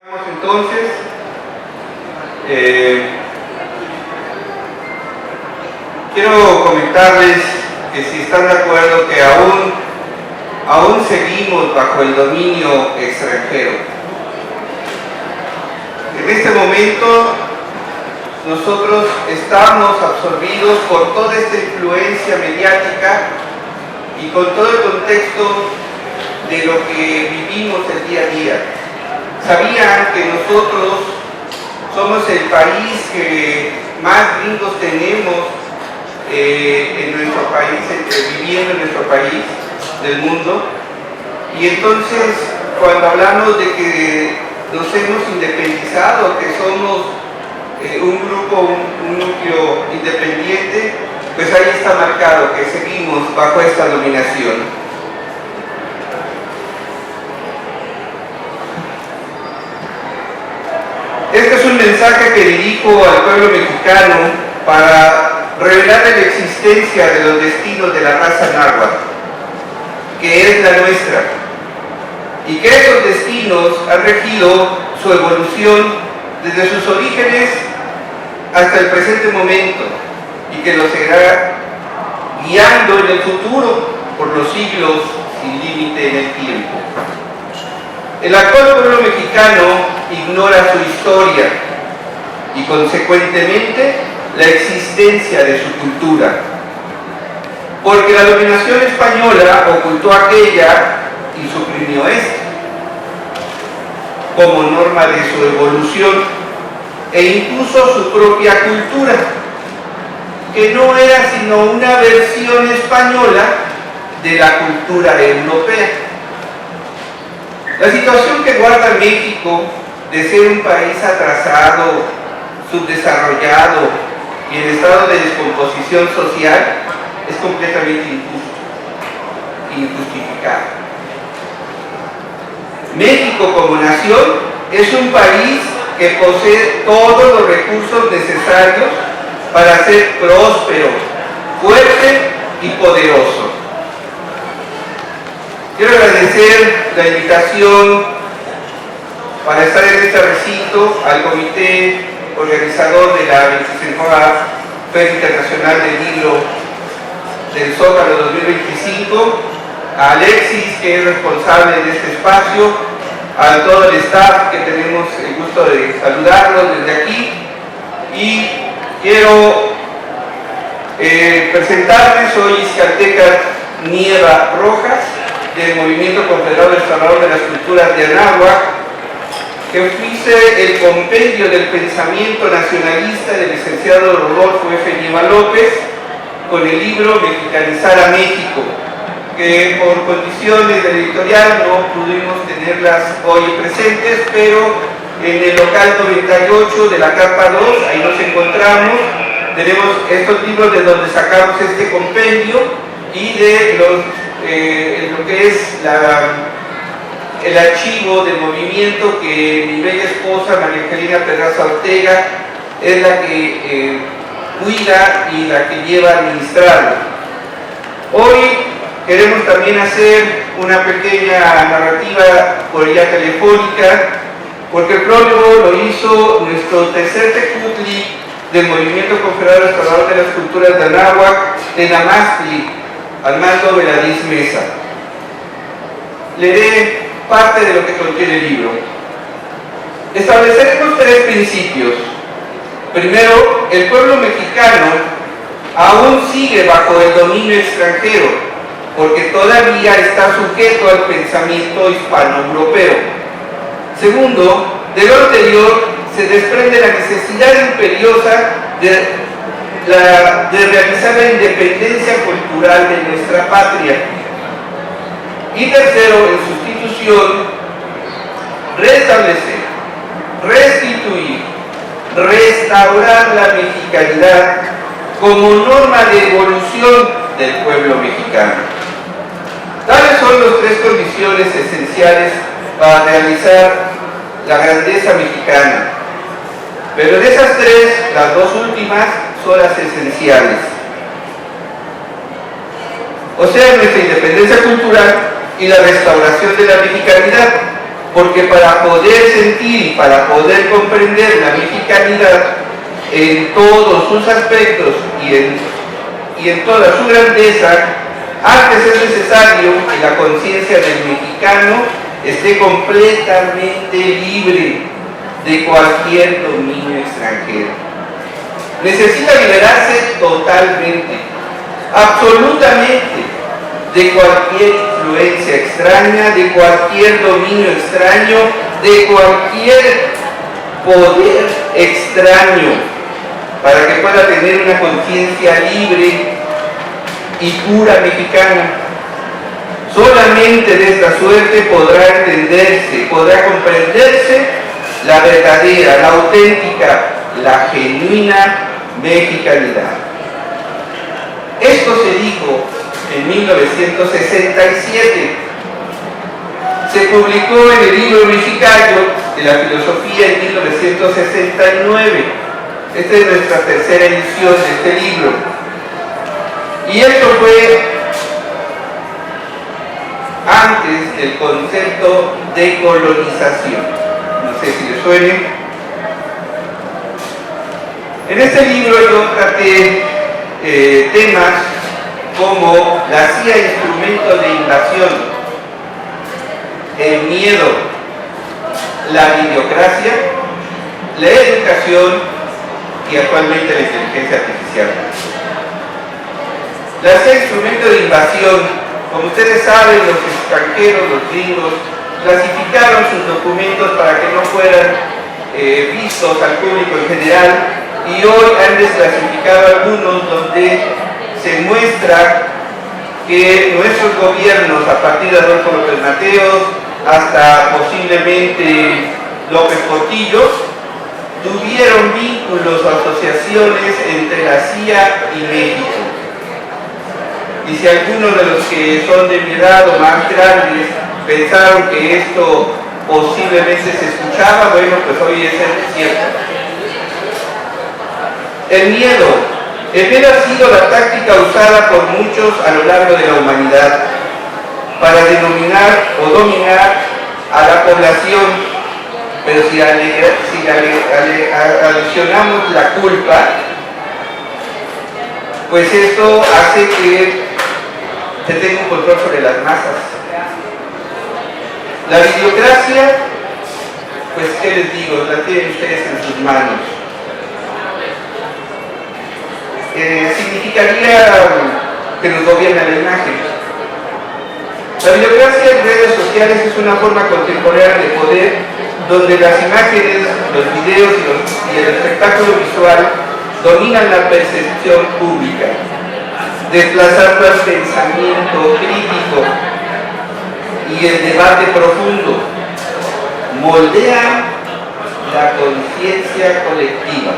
Entonces, quiero comentarles que si están de acuerdo que aún seguimos bajo el dominio extranjero. En este momento nosotros estamos absorbidos por toda esta influencia mediática y con todo el contexto de lo que vivimos el día a día. ¿Sabían que nosotros somos el país que más gringos tenemos en nuestro país, viviendo en nuestro país del mundo? Y entonces, cuando hablamos de que nos hemos independizado, que somos un grupo, un núcleo independiente, pues ahí está marcado que seguimos bajo esta dominación. Este es un mensaje que dirijo al pueblo mexicano para revelarle la existencia de los destinos de la raza náhuatl, que es la nuestra, y que esos destinos han regido su evolución desde sus orígenes hasta el presente momento, y que los seguirá guiando en el futuro por los siglos sin límite en el tiempo. El actual pueblo mexicano ignora su historia y consecuentemente la existencia de su cultura, porque la dominación española ocultó aquella y suprimió esta como norma de su evolución e impuso su propia cultura, que no era sino una versión española de la cultura europea. La situación que guarda México de ser un país atrasado, subdesarrollado y en estado de descomposición social es completamente injusto, injustificado. México como nación es un país que posee todos los recursos necesarios para ser próspero, fuerte y poderoso. Quiero agradecer la invitación para estar en este recinto al comité organizador de la 25ª Feria Internacional del Libro del Zócalo 2025, a Alexis, que es responsable de este espacio, a todo el staff que tenemos el gusto de saludarlos desde aquí, y quiero presentarles, soy Izcalteca Nieva Rojas, del Movimiento Confederado Restaurador de las Culturas de Anáhuac, que hice el compendio del pensamiento nacionalista del licenciado Rodolfo F. Nieva López con el libro Mexicanizar a México, que por condiciones de editorial no pudimos tenerlas hoy presentes, pero en el local 98 de la Carpa 2, ahí nos encontramos, tenemos estos libros de donde sacamos este compendio y de lo que es el archivo del movimiento que mi bella esposa María Angelina Pedraza Ortega es la que cuida y la que lleva a administrarlo. Hoy queremos también hacer una pequeña narrativa por vía telefónica, porque el prólogo lo hizo nuestro tercer tecutli del Movimiento Confederado Restaurador de las Culturas de Anáhuac, de Namastli, Armando Veladiz Mesa. Leeré parte de lo que contiene el libro. Estableceremos tres principios. Primero, el pueblo mexicano aún sigue bajo el dominio extranjero, porque todavía está sujeto al pensamiento hispano-europeo. Segundo, de lo anterior se desprende la necesidad imperiosa de realizar la independencia cultural de nuestra patria. Y tercero, en sustitución, restablecer, restituir, restaurar la mexicanidad como norma de evolución del pueblo mexicano. Tales son las tres condiciones esenciales para realizar la grandeza mexicana. Pero de esas tres, las dos últimas son las esenciales. O sea, nuestra independencia cultural y la restauración de la mexicanidad. porque para poder sentir y para poder comprender la mexicanidad en todos sus aspectos y en toda su grandeza, antes es necesario que la conciencia del mexicano esté completamente libre de cualquier dominio extranjero. Necesita liberarse totalmente, absolutamente, de cualquier influencia extraña, de cualquier dominio extraño, de cualquier poder extraño, para que pueda tener una conciencia libre y pura mexicana. Solamente de esta suerte podrá entenderse, podrá comprenderse la verdadera, la auténtica, la genuina mexicanidad. Esto se dijo en 1967. Se publicó en el libro Mexicayo de la filosofía en 1969. Esta es nuestra tercera edición de este libro. Y esto fue antes del concepto de colonización. No sé si les suene. En este libro yo traté temas como la CIA instrumento de invasión, el miedo, la idiocracia, la educación y actualmente la inteligencia artificial. La CIA instrumento de invasión, como ustedes saben, los extranjeros, los gringos, clasificaron sus documentos para que no fueran vistos al público en general, y hoy han desclasificado algunos donde se muestra que nuestros gobiernos, a partir de Adolfo López Mateos hasta posiblemente López Portillo, tuvieron vínculos o asociaciones entre la CIA y México. Y si algunos de los que son de mi edad o más grandes pensaron que esto posiblemente se escuchaba, bueno, pues hoy es cierto. El miedo ha sido la táctica usada por muchos a lo largo de la humanidad para denominar o dominar a la población, pero si adicionamos la culpa, pues esto hace que se tenga un control sobre las masas. La idiocracia, pues qué les digo, la tienen ustedes en sus manos. Significaría que nos gobierna la imagen. La videocracia en redes sociales es una forma contemporánea de poder donde las imágenes, los videos y el espectáculo visual dominan la percepción pública, desplazando el pensamiento crítico y el debate profundo, moldean la conciencia colectiva.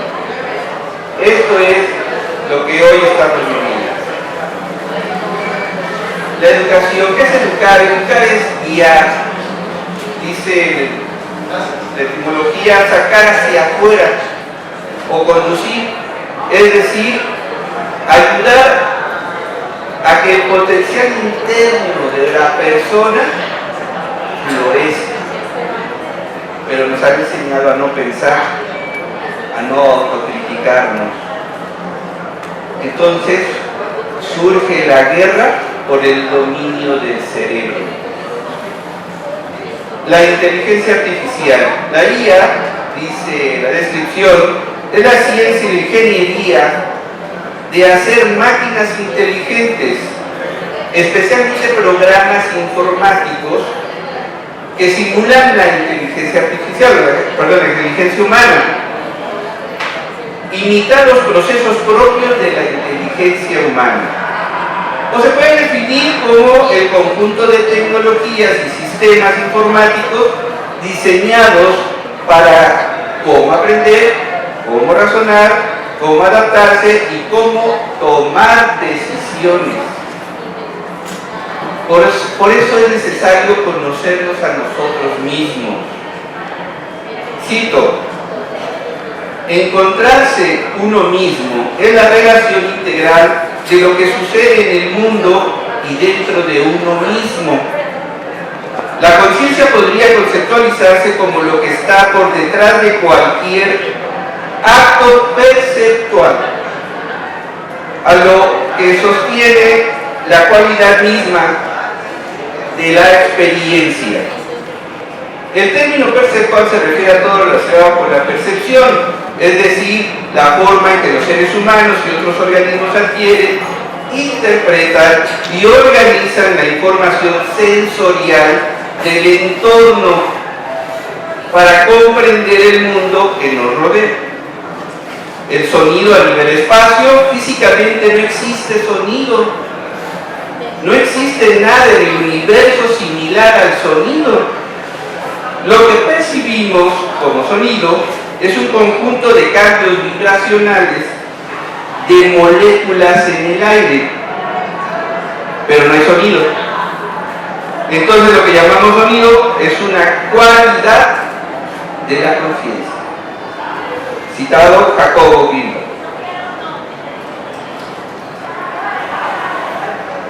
Esto es lo que hoy estamos viviendo. La educación, ¿qué es educar? Educar es guiar, dice la etimología, sacar hacia afuera o conducir, es decir, ayudar a que el potencial interno de la persona florezca. Pero nos han enseñado a no pensar, a no autocriticarnos. Entonces surge la guerra por el dominio del cerebro. La inteligencia artificial, la IA, dice la descripción, es la ciencia y la ingeniería de hacer máquinas inteligentes, especialmente programas informáticos que simulan la inteligencia artificial, la inteligencia humana, imitar los procesos propios de la inteligencia humana. O se puede definir como el conjunto de tecnologías y sistemas informáticos diseñados para cómo aprender, cómo razonar, cómo adaptarse y cómo tomar decisiones. Por eso es necesario conocernos a nosotros mismos. Cito: encontrarse uno mismo es la relación integral de lo que sucede en el mundo y dentro de uno mismo. La conciencia podría conceptualizarse como lo que está por detrás de cualquier acto perceptual, a lo que sostiene la cualidad misma de la experiencia. El término perceptual se refiere a todo lo relacionado con la percepción, es decir, la forma en que los seres humanos y otros organismos adquieren, interpretan y organizan la información sensorial del entorno para comprender el mundo que nos rodea. El sonido a nivel espacio, físicamente no existe sonido, no existe nada en el universo similar al sonido. Lo que percibimos como sonido es un conjunto de cambios vibracionales de moléculas en el aire, pero no hay sonido. Entonces lo que llamamos sonido es una cualidad de la conciencia. Citado Jacobo Greenberg.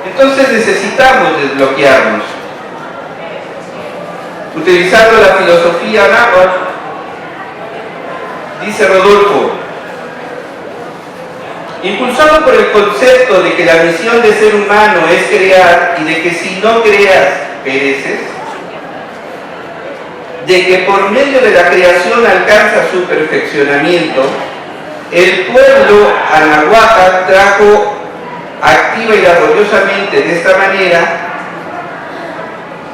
Entonces necesitamos desbloquearnos. Utilizando la filosofía náhuatl, dice Rodolfo, impulsado por el concepto de que la misión del ser humano es crear y de que si no creas, pereces, de que por medio de la creación alcanza su perfeccionamiento, el pueblo anahuaca trajo activa y laboriosamente de esta manera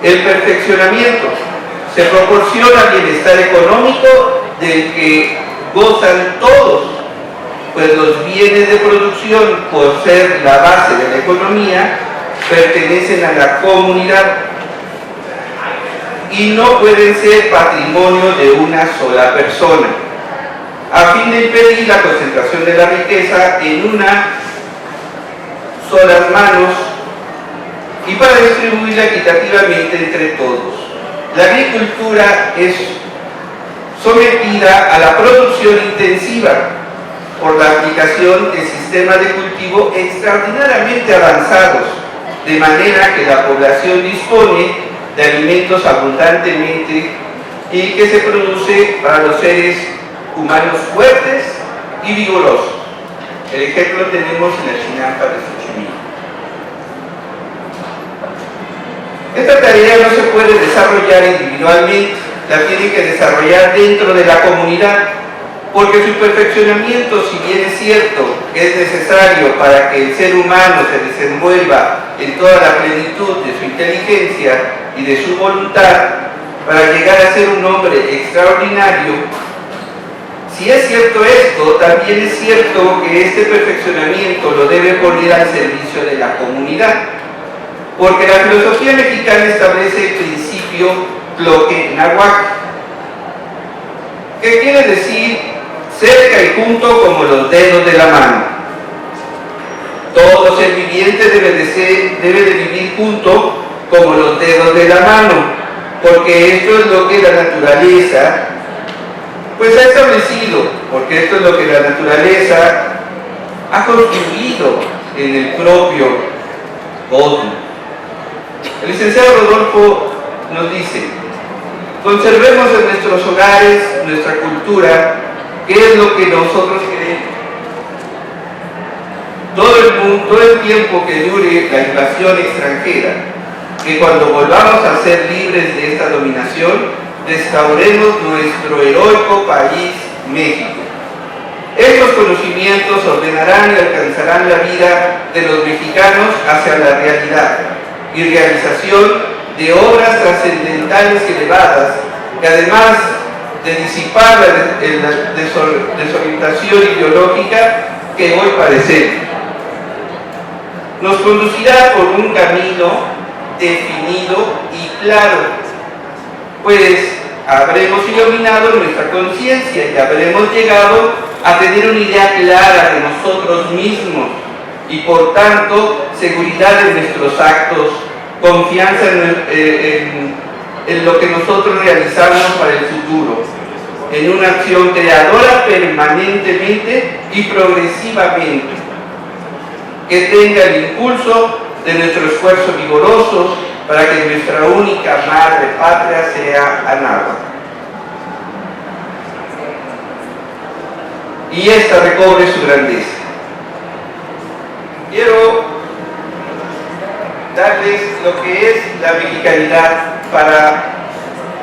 el perfeccionamiento. Se proporciona bienestar económico del que gozan todos, pues los bienes de producción, por ser la base de la economía, pertenecen a la comunidad y no pueden ser patrimonio de una sola persona, a fin de impedir la concentración de la riqueza en unas solas manos y para distribuirla equitativamente entre todos. La agricultura es sometida a la producción intensiva por la aplicación de sistemas de cultivo extraordinariamente avanzados, de manera que la población dispone de alimentos abundantemente y que se produce para los seres humanos fuertes y vigorosos. El ejemplo tenemos en la Chinampa de Xochimilco. Esta tarea no se puede desarrollar individualmente, la tiene que desarrollar dentro de la comunidad, porque su perfeccionamiento, si bien es cierto que es necesario para que el ser humano se desenvuelva en toda la plenitud de su inteligencia y de su voluntad, para llegar a ser un hombre extraordinario, si es cierto esto, también es cierto que este perfeccionamiento lo debe poner al servicio de la comunidad, porque la filosofía mexicana establece el principio Tloque-Nahuac, que quiere decir cerca y junto como los dedos de la mano. Todo ser viviente debe de vivir junto como los dedos de la mano, porque esto es lo que la naturaleza pues ha establecido, porque esto es lo que la naturaleza ha construido en el propio cosmos. El licenciado Rodolfo nos dice: conservemos en nuestros hogares nuestra cultura, que es lo que nosotros queremos. Todo el tiempo que dure la invasión extranjera, que cuando volvamos a ser libres de esta dominación, restauremos nuestro heroico país, México. Estos conocimientos ordenarán y alcanzarán la vida de los mexicanos hacia la realidad y realización de obras trascendentales y elevadas, que además de disipar la desorientación ideológica que hoy padecemos, nos conducirá por un camino definido y claro, pues habremos iluminado nuestra conciencia y habremos llegado a tener una idea clara de nosotros mismos y por tanto seguridad en nuestros actos, confianza en lo que nosotros realizamos para el futuro, en una acción creadora permanentemente y progresivamente, que tenga el impulso de nuestro esfuerzo vigoroso para que nuestra única madre patria sea Anáhuac. Y esta recobre su grandeza. Quiero darles lo que es la mexicanidad para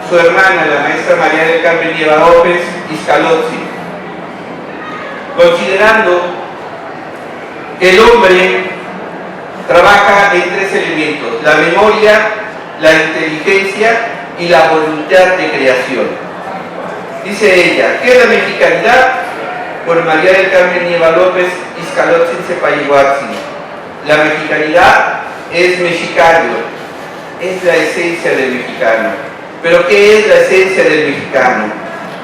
su hermana, la maestra María del Carmen Nieva López Iscalozzi, considerando que el hombre trabaja en tres elementos: la memoria, la inteligencia y la voluntad de creación. Dice ella, ¿qué es la mexicanidad? Por María del Carmen Nieva López Iscalozzi Cepayiguatzi. La mexicanidad es mexicano, es la esencia del mexicano. ¿Pero qué es la esencia del mexicano?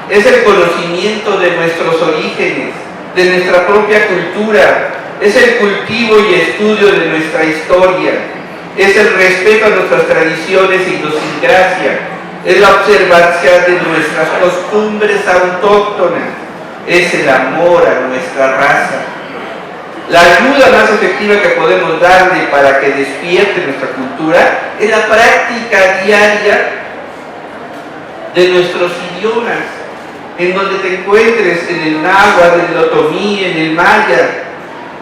Es el conocimiento de nuestros orígenes, de nuestra propia cultura, es el cultivo y estudio de nuestra historia, es el respeto a nuestras tradiciones e idiosincrasia, es la observancia de nuestras costumbres autóctonas, es el amor a nuestra raza. La ayuda más efectiva que podemos darle para que despierte nuestra cultura es la práctica diaria de nuestros idiomas, en donde te encuentres, en el náhuatl, en el otomí, en el maya.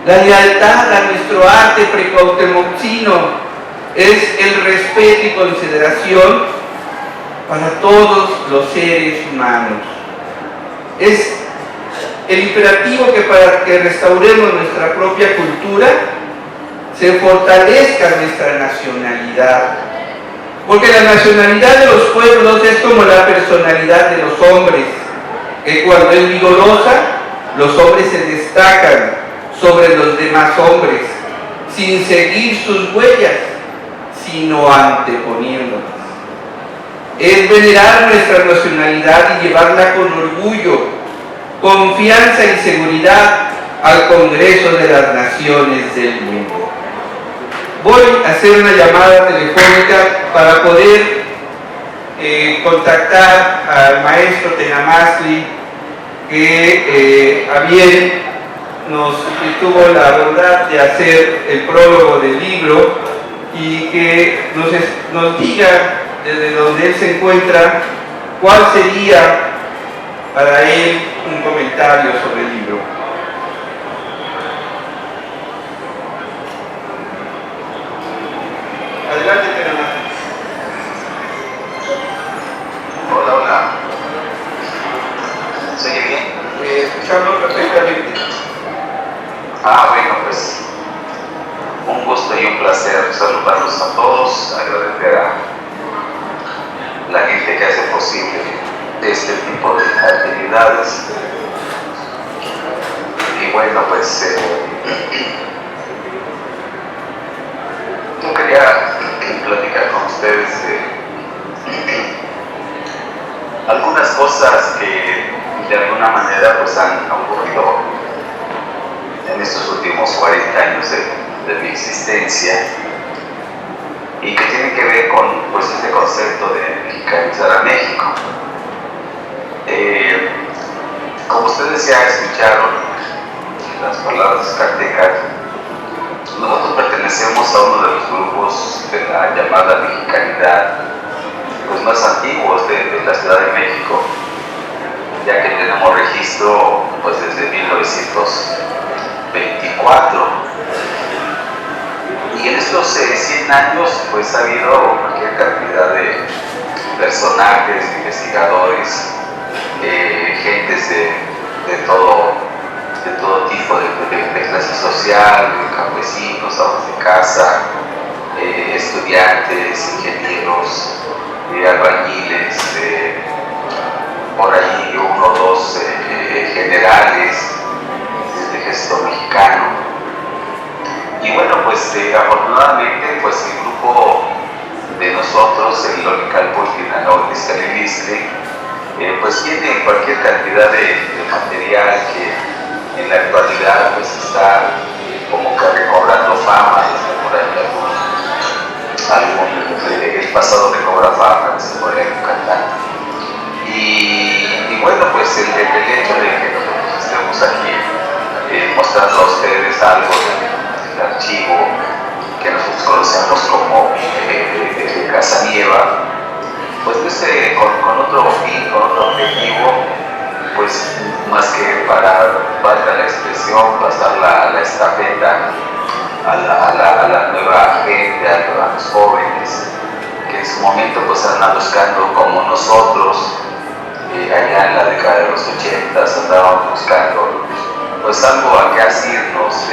La lealtad a nuestro arte precuauhtémocsino es el respeto y consideración para todos los seres humanos. Es el imperativo que para que restauremos nuestra propia cultura se fortalezca nuestra nacionalidad. Porque la nacionalidad de los pueblos es como la personalidad de los hombres, que cuando es vigorosa, los hombres se destacan sobre los demás hombres, sin seguir sus huellas, sino anteponiéndolas. Es venerar nuestra nacionalidad y llevarla con orgullo, confianza y seguridad al Congreso de las Naciones del Mundo. Voy a hacer una llamada telefónica para poder contactar al maestro Tenamastli, que a bien tuvo la bondad de hacer el prólogo del libro y que nos diga desde donde él se encuentra cuál sería para él un comentario sobre el libro. Adelante, Tenamastli. Hola, hola. ¿Se oye bien? Escuchamos perfectamente. Bueno, pues un gusto y un placer saludarlos a todos, agradecer a la gente que hace posible este tipo de actividades. Y bueno, pues yo quería platicar con ustedes algunas cosas que de alguna manera pues han ocurrido en estos últimos 40 años de mi existencia y que tienen que ver con pues este concepto de mexicanizar a México. Como ustedes ya escucharon las palabras cartecas, nosotros pertenecemos a uno de los grupos de la llamada mexicanidad pues más antiguos de la Ciudad de México, ya que tenemos registro pues desde 1924, y en estos 100 años pues ha habido cualquier cantidad de personajes, investigadores, gentes de todo tipo de clase social, campesinos, amas de casa, estudiantes, ingenieros, albañiles, por ahí uno o dos generales del ejército mexicano. Y bueno, pues afortunadamente pues el grupo de nosotros, el Lolincalpochtli, pues tiene cualquier cantidad de material que en la actualidad pues está como que recobrando fama, desde por ahí el pasado recobra fama, desde por ahí Yucatán. Y bueno, pues el hecho de que nosotros estemos aquí mostrando a ustedes algo del archivo que nosotros conocemos como Casanieva, pues con otro fin, con otro objetivo, pues más que para, valga la expresión, pasar la estafeta a la nueva gente, a los jóvenes, que en su momento pues andan buscando como nosotros, allá en la década de los 80 andábamos buscando pues algo a qué asirnos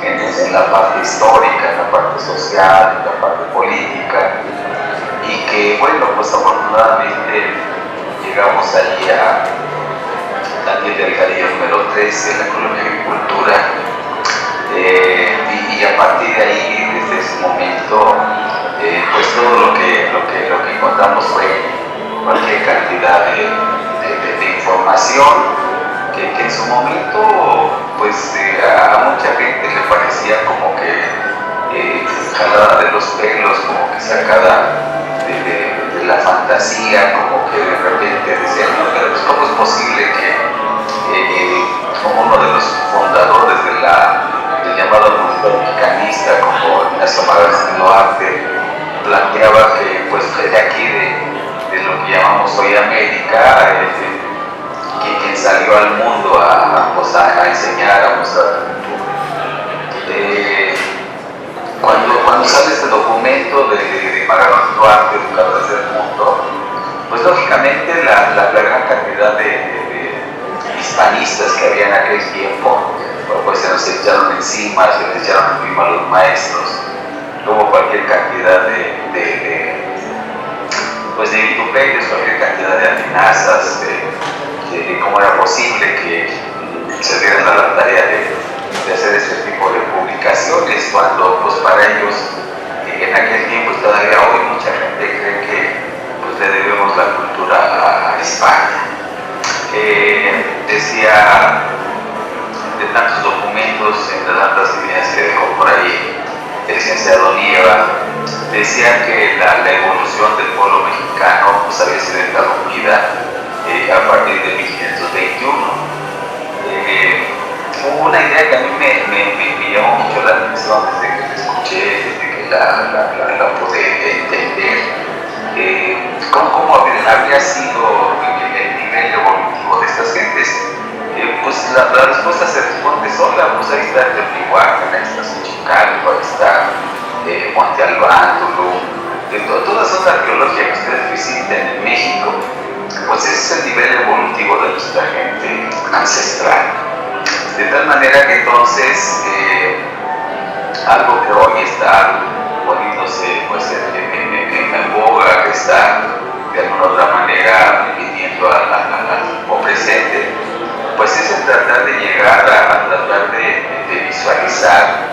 en la parte histórica, en la parte social, en la parte política, y que bueno, pues afortunadamente llegamos allí a también del Alcaldía número 13, en la Colonia Agricultura, y a partir de ahí, desde ese momento, pues todo lo que encontramos fue cualquier cantidad de información que en su momento pues a mucha gente le parecía como que jalada de los pelos, como que sacada de la fantasía, como que de repente decían, no, pero pues, ¿cómo es posible que como uno de los fundadores del llamado movimiento mexicanista, como Ignacio Amador Duarte, planteaba que pues de aquí de lo que llamamos hoy América, quien salió al mundo a enseñar, a mostrar cultura. Cuando sale este documento de Maradona Duarte, Educadores del Mundo, pues lógicamente la gran cantidad de hispanistas que había en aquel tiempo, pues se nos echaron encima, se les echaron encima a los maestros, hubo cualquier cantidad de vituperios, cualquier cantidad de amenazas, de cómo era posible que se dieran a la tarea de hacer este tipo de publicaciones, cuando pues para ellos en aquel tiempo y todavía hoy mucha gente cree que pues, le debemos la cultura a España. Decía de tantos documentos, entre tantas ideas que dejó por ahí el licenciado Nieva, decía que la evolución del pueblo mexicano pues, había sido interrumpida a partir de 1521. Hubo una idea que a mí me llamó mucho la atención desde que la escuché, desde que la pude entender. ¿Cómo habría sido el nivel evolutivo de estas gentes? Pues la respuesta se responde sola, pues ahí está Teotihuacán, ahí está Xochicalco, ahí está Monte Albán, Tulum, toda esa arqueología que ustedes visiten en México, pues ese es el nivel evolutivo de nuestra gente ancestral. De tal manera que entonces algo que hoy está poniéndose pues, en boga, que está de alguna otra manera viniendo al presente, pues es el tratar de llegar a tratar de visualizar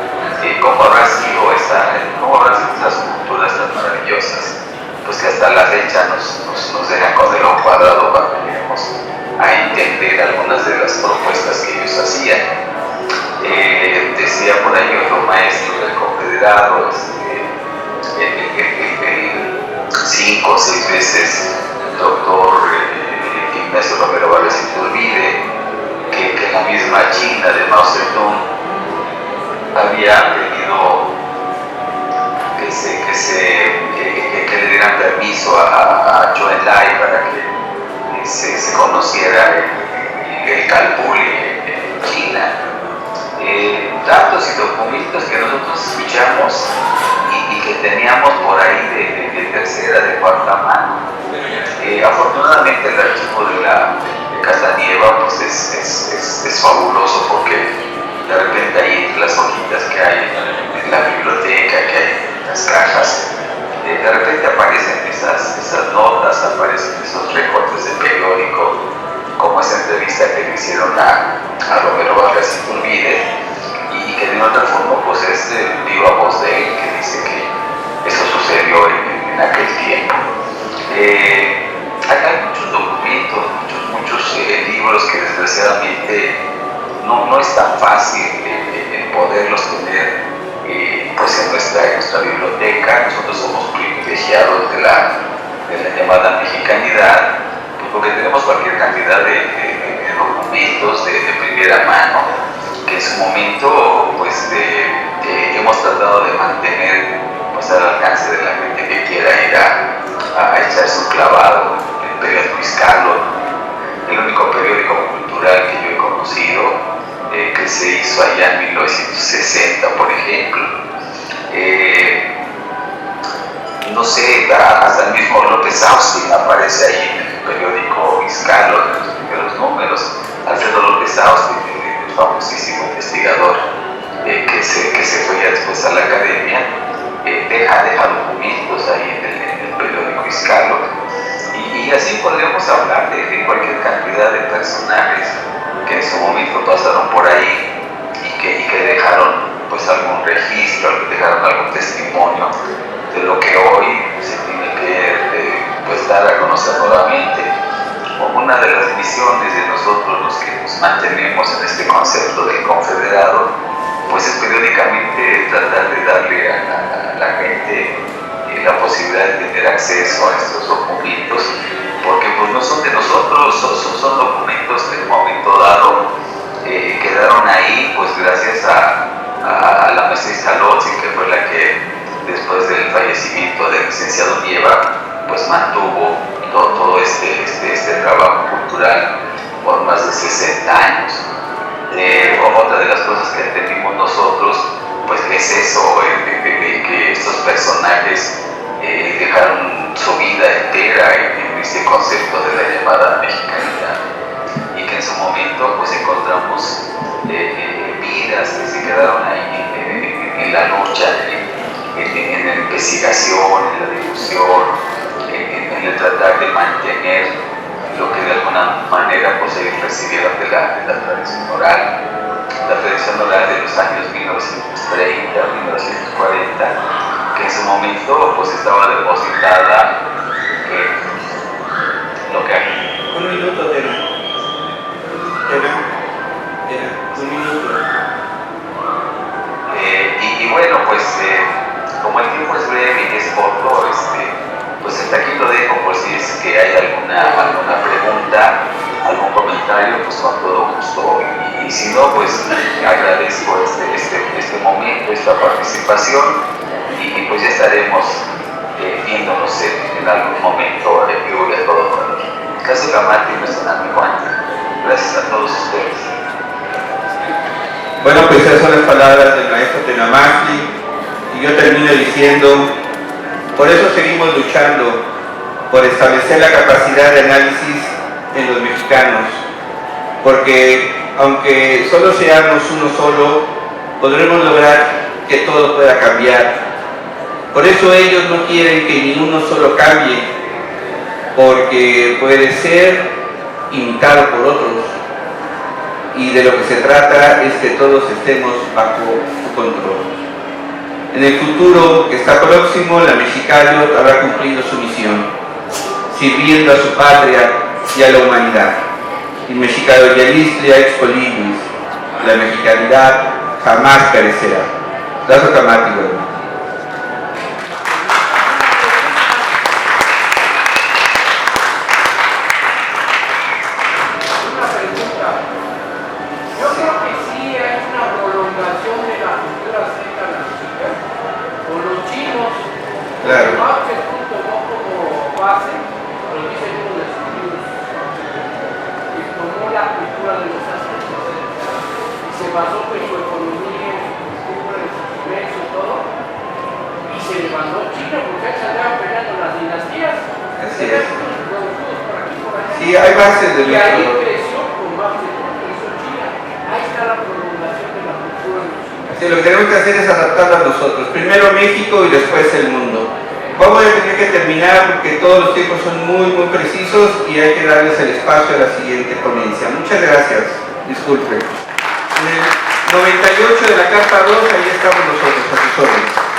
cómo habrán sido estas culturas tan maravillosas, pues que hasta la fecha nos dejan con el ojo cuadrado cuando lleguemos a entender algunas de las propuestas que ellos hacían. Decía por ahí otro maestro del confederado, 5 o 6 veces doctor Ignacio Romero Valles Iturbide, que la misma China de Mao Zedong había pedido que le dieran permiso a Zhou Enlai para que se conociera el Calpul en China. Datos y documentos que nosotros escuchamos y que teníamos por ahí de tercera, de cuarta mano. Afortunadamente el archivo de Casanieva pues es fabuloso, porque de repente ahí entre las hojitas que hay en la biblioteca, que hay en las cajas, de repente aparecen esas notas, aparecen esos recortes de periódico, como esa entrevista que le hicieron a Romero Vargas Iturbide, y que de otra forma pues es viva voz de él, que dice que eso sucedió en aquel tiempo. Hay muchos documentos, muchos libros que desgraciadamente no es tan fácil poderlos tener pues en nuestra biblioteca. Nosotros somos privilegiados de la llamada mexicanidad, pues porque tenemos cualquier cantidad de documentos de primera mano que en su momento pues hemos tratado de mantener pues, al alcance de la gente que quiera ir a echarse un clavado el periódico Iscalo, el único periódico cultural que yo he conocido, que se hizo allá en 1960, por ejemplo. No sé, hasta el mismo López Austin aparece ahí en el periódico Iscalo, en los primeros números. Alfredo López Austin, el famosísimo investigador que se fue ya después a la academia, deja documentos ahí en el periódico Iscalo. Y así podríamos hablar de cualquier cantidad de personajes que en su momento pasaron por ahí y que dejaron pues algún registro, dejaron algún testimonio de lo que hoy se tiene que pues dar a conocer nuevamente. Como una de las misiones de nosotros, los que nos mantenemos en este concepto del confederado, pues es periódicamente tratar de darle a la gente la posibilidad de tener acceso a estos documentos, porque pues no son de nosotros, son documentos que en un momento dado quedaron ahí pues gracias a la maestra Iscalozzi, que fue la que después del fallecimiento del licenciado Nieva pues mantuvo todo este trabajo cultural por más de 60 años. Otra de las cosas que entendimos nosotros pues es eso, que estos personajes dejaron su vida entera en este concepto de la llamada mexicanidad, y que en su momento pues encontramos vidas que se quedaron ahí en la lucha, en la investigación, en la difusión, en el tratar de mantener lo que de alguna manera pues ellos recibieron de la tradición oral. La tradición oral de los años 1930, 1940, que en su momento pues estaba depositada en lo que hay. Un minuto, Tena, un minuto. Y bueno, pues como el tiempo es breve y es corto, pues hasta aquí lo dejo por si es que hay alguna pregunta, algún comentario, pues con todo gusto. Y si no, pues agradezco este momento, esta participación, y pues ya estaremos viéndonos en algún momento en vivo y a todo color. Caso Camati, nuestro amigo Ángel. Gracias a todos ustedes. Bueno, pues esas son las palabras del maestro Tenamaqui, y yo termino diciendo, por eso seguimos luchando, por establecer la capacidad de análisis en los mexicanos, porque aunque solo seamos uno solo, podremos lograr que todo pueda cambiar. Por eso ellos no quieren que ni uno solo cambie, porque puede ser imitado por otros, y de lo que se trata es que todos estemos bajo su control. En el futuro que está próximo, la Mexicali habrá cumplido su misión, sirviendo a su patria y a la humanidad. In Mexicali Yalistria Expolibus, la mexicanidad jamás perecerá. Lazo Camati, bueno. Claro. Como base, lo dice uno de sus libros, y tomó la cultura de los aztecas y se basó en su economía, en su cultura, en su comercio y todo, y se levantó China porque ahí se andaban peleando las dinastías. Así es. Por aquí, por allá. Sí, hay bases de y ahí nuestro... creció con base, creció China. Ahí está la prolongación de la cultura de los chinos. Sí, lo que tenemos que hacer es adaptarlo a nosotros. Primero México y después el mundo. Vamos a tener que terminar porque todos los tiempos son muy precisos y hay que darles el espacio a la siguiente ponencia. Muchas gracias. Disculpen. En el 98 de la carta 2, ahí estamos nosotros, a sus órdenes.